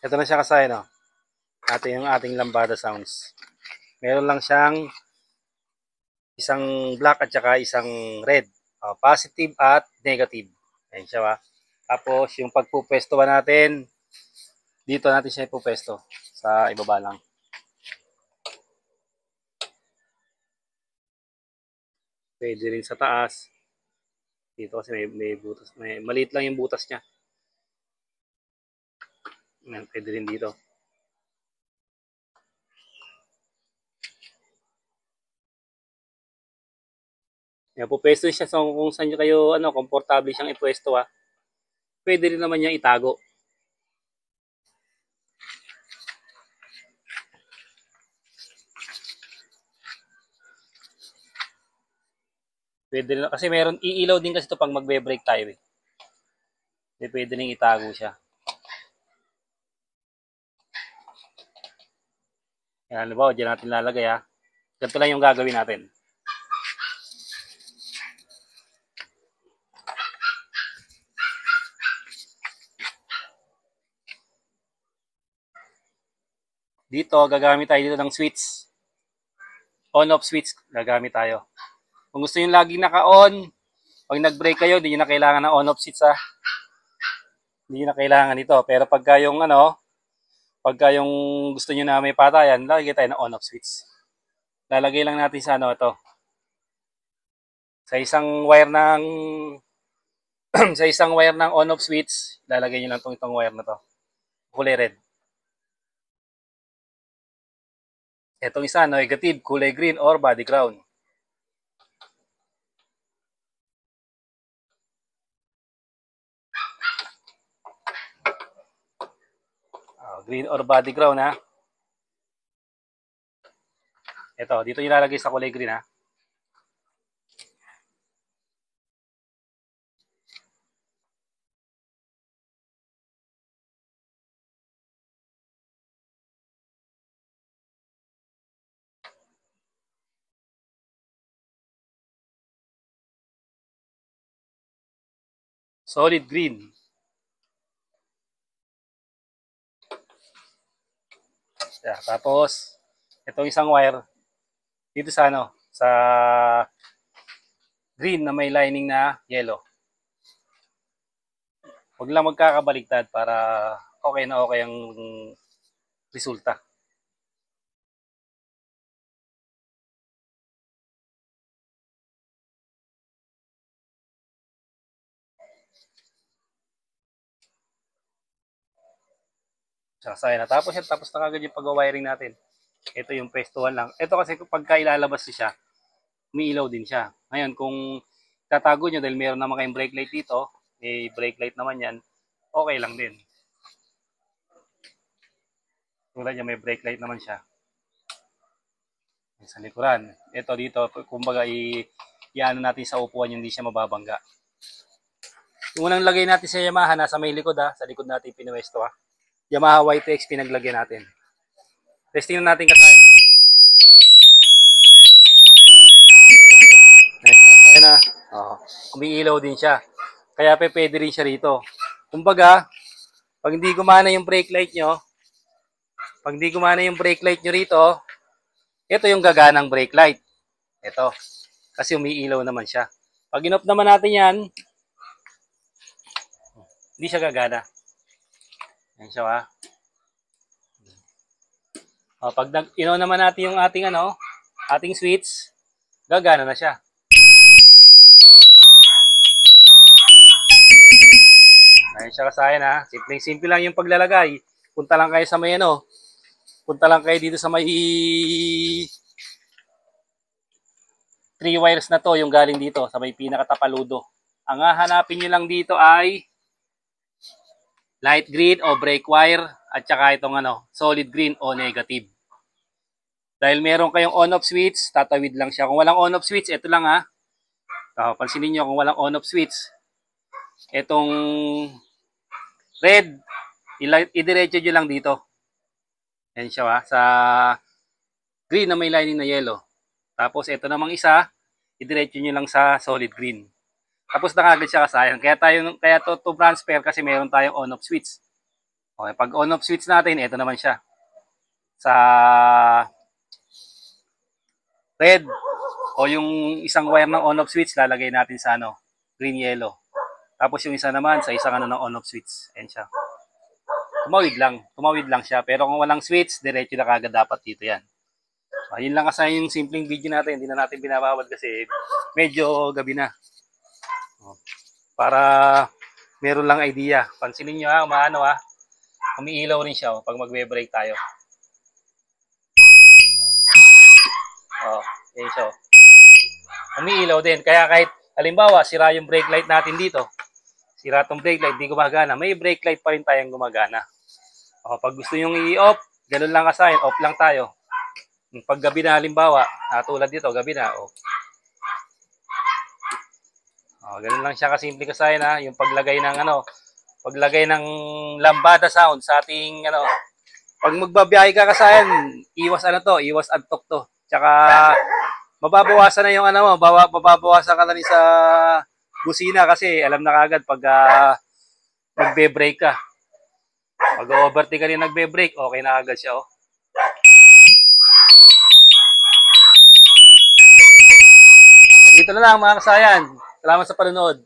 Ito na siya kasaya, no? Yung ating lambada sounds. Meron lang siyang isang black at saka isang red. Positive at negative. Ayan siya, ba? Tapos, yung pagpupwestuhan natin, dito natin siya ipupwesto sa ibaba lang. Pwede rin sa taas. Dito kasi may butas. Maliit lang yung butas niya. Ayan, pwede rin dito. Ayan, pupwesto siya so, kung saan nyo kayo, komportable siyang ipwesto, ha. Pwede rin naman niya itago. Pwede rin, kasi meron, iilaw din kasi ito pag magbe-break tayo, eh. Pwede rin itago siya. Ayan, halimbawa, dyan natin lalagay, ha. Ganito lang yung gagawin natin. Dito, gagamit tayo dito ng switch. On-off switch, gagamit tayo. Kung gusto nyo laging naka-on, pag nag-break kayo, hindi nyo na kailangan ng on-off switch, ha. Hindi nyo na kailangan ito. Pero pagka yung, pagka yung gusto nyo na may patayan, lalagay tayo ng on-off switch. Lalagay lang natin sa ito. Sa isang wire ng sa isang wire ng on-off switch, lalagay nyo lang itong wire na to. Kulay red. Itong isa, negative, kulay green or body ground. Green or body ground, ha. Ito, dito nilalagay sa kulay green, ha. Solid green. Yeah, tapos, itong isang wire, dito sa sa green na may lining na yellow. Huwag lang magkakabaligtad para okay na okay ang resulta. Sasaya na. Tapos yan, tapos na kagad yung pag-wiring natin. Ito yung pestuhan lang. Ito kasi pagka ilalabas siya, umiilaw din siya. Ngayon, kung tatago nyo dahil meron naman kayong brake light dito, may brake light naman yan, okay lang din. Tulad niya, may brake light naman siya. Sa likuran. Ito dito, kumbaga i-ano natin sa upuan yung hindi siya mababangga. Yung unang lagay natin sa Yamaha, nasa may likod, ha. Sa likod natin pinuwesto, ha. Yamaha YTX pinaglagyan natin. Testing na natin kasayan. Ayan na. Umiilaw din siya. Kaya pwede rin siya rito. Kumbaga, pag hindi gumana yung brake light nyo, rito, ito yung gaganang brake light. Ito. Kasi umiilaw naman siya. Pag in-off naman natin yan, hindi siya gagana. Yan siya, ha. Pag in-on naman natin yung ating ating switch, gagana na siya. Ayan siya kasayan, ha. Simple lang yung paglalagay. Punta lang kayo sa may punta lang kayo dito sa may 3 wires na to, yung galing dito sa may pinakatapaludo. Ang hahanapin nyo lang dito ay light green o brake wire at saka itong solid green o negative. Dahil meron kayong on-off switch, tatawid lang siya. Kung walang on-off switch, ito lang, ha. Pansinin nyo kung walang on-off switch. Itong red, idiretso nyo lang dito. Yan siya, ha. Sa green na may lining na yellow. Tapos ito namang isa, idiretso nyo lang sa solid green. Tapos nakagad siya kasayan. Kaya to transfer kasi meron tayong on-off switch. Okay, pag on-off switch natin, ito naman siya. Sa red o yung isang wire ng on-off switch, lalagay natin sa ano, green yellow. Tapos yung isa naman sa isang ano ng on-off switch. Ayan siya. Tumawid lang siya. Pero kung walang switch, diretso na kagad dapat dito yan. So, yun lang kasi yung simpleng video natin. Hindi na natin binabawal kasi medyo gabi na. Para meron lang idea. Pansinin nyo ha, umaano ha. Umiilaw rin siya pag magbe-brake tayo. Ayan siya. Umiilaw din. Kaya kahit halimbawa, sira yung brake light natin dito. Sira tong brake light, di gumagana. May brake light pa rin tayong gumagana. Pag gusto nyong i-off, ganun lang kasayin. Off lang tayo. Pag gabi na halimbawa, tulad dito, gabi na. Ganun lang siya kasimple kasayin ha. Yung paglagay ng paglagay ng lambada sound sa ating pag magbabiyahe ka kasayan, iwas iwas antok to. Tsaka mababawasan na yung mababawasan ka na rin sa busina kasi alam na kagad pag magbe-brake ka. Pag overtake ka rin nagbe-brake, okay na agad siya Dito na lang mga kasayan. Salamat sa panonood.